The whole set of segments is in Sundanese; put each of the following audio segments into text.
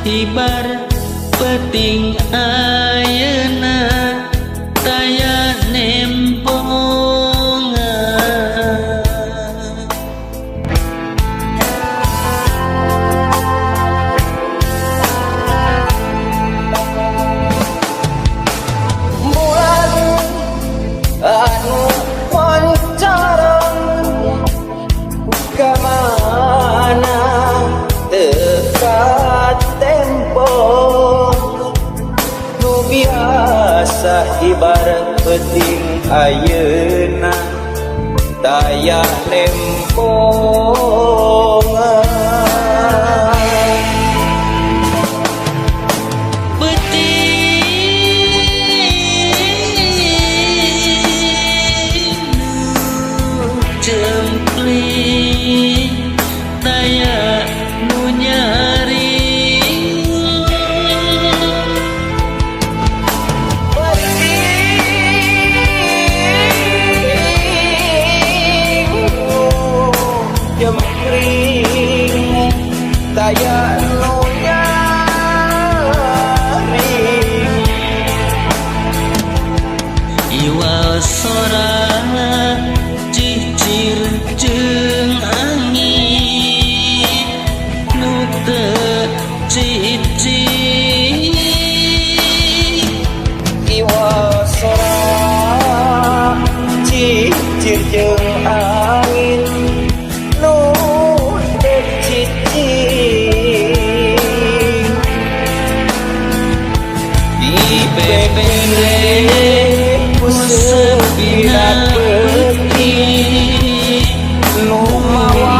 hibar peting ayeuna taya nempong. Bulan anu pancarang kemana dekat tempo nu biasa ibarat peting ayeuna taya nempong. Jempling taya nu nyaring jempling taya nu nyaring iwal sora cicir jeung angin nu teu cicing iwal sora cicir jeung angin nu teu cicing dipepere ku sepinak peuting nu mawa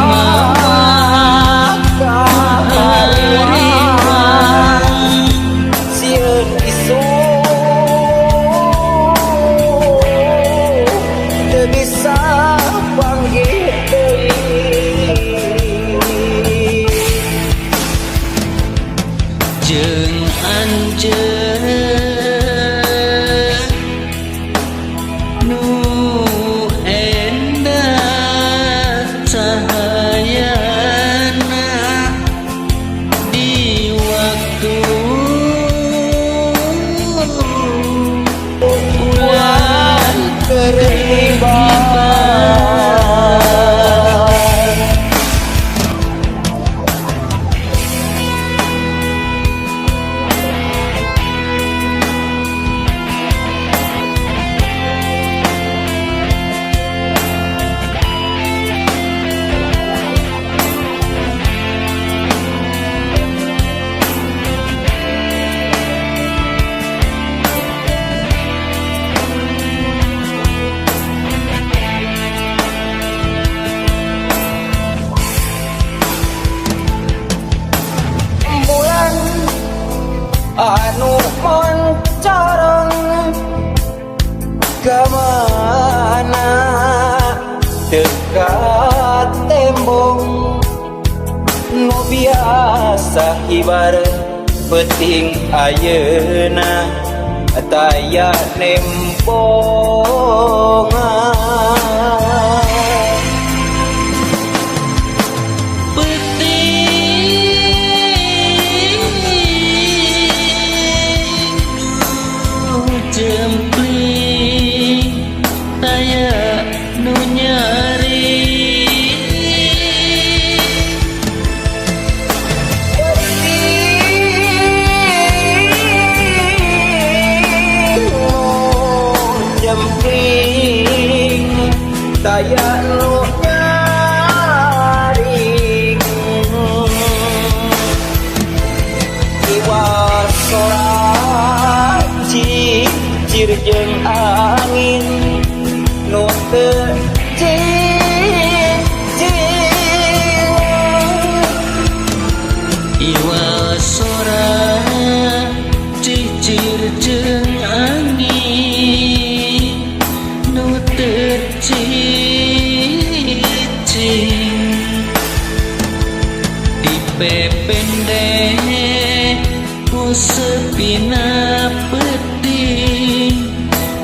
kahariwang sieun isu teu bisa panggih teuing jeung anjeun nu endah cahayana di waktu bulan keriban. Bulan anu pancarang kemana dekat tembong nu biasa ibarat peting ayeuna taya nempong. Jempling taya nu nyaring Jempling taya nu nyaring iwal sora cicir jeung angin nu teu cicing iwal sora cicir jeung angin nu teu cicing dipepende ku sepina peuting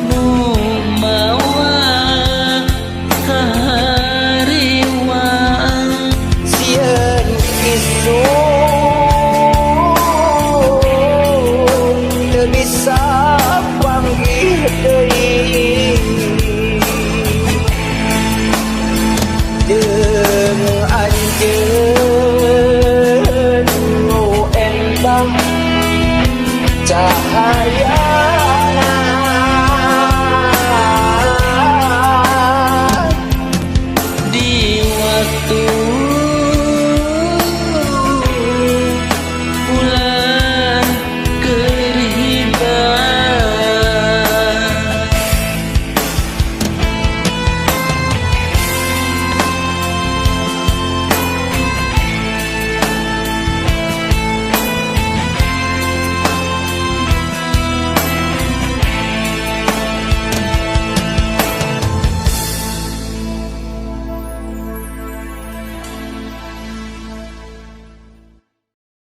nu mawa kahariwang sieun isu cahaya